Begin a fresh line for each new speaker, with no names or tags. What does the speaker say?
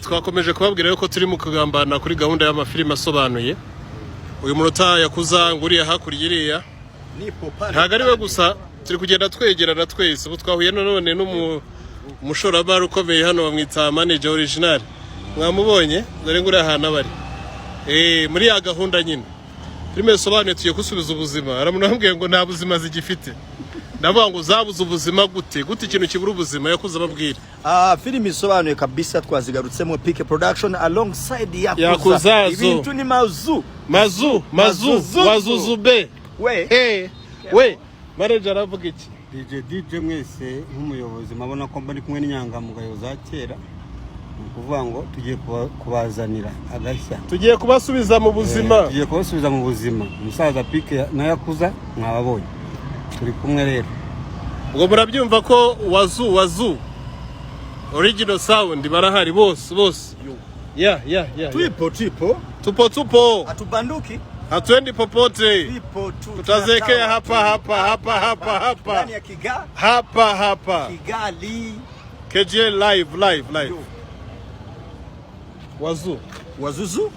twakomeje kubabwira yuko turi mu kugambana kuri gahunda y'amafilime asobanuye. Uyu munota yakuza nguriye hakurya iriya ntago ari we gusa, turi kugenda twegerana twese. Ubu twahuye none n'umushoramari ukomeye hano bamwita manager original, mwamubonye dore nguriye ahantu abari muri ya gahunda nyine filime isobanuye tugiye gusubiza ubuzima. Aramunambwiye ngo nta buzima zigifite, ndavuga ngo zabuze ubuzima gute ikintu kibura ubuzima. Yakuza babwira
filime isobanuye kabisa, twazigarutsemo PK Production alongside Yakuza. Ibintu ni mazu wazuzube we manager aravuga iki?
DJ mwese nk'umuyobozi mabona ko mbari kumwe n'inyangamugayo za kera, kuvuga ngo tugiye kubazanira agashya,
tugiye kubasubiza mu buzima,
umusaza PK na Yakuza mwababonye turi kumwe rero.
Ubwo murabyumva ko wazu original sound barahari bose. Yeah. Tupo
atubanduki,
hatuendi popote, tutazekea hapa
ndani ya
hapa
Kigali
KJ live. Wazuzu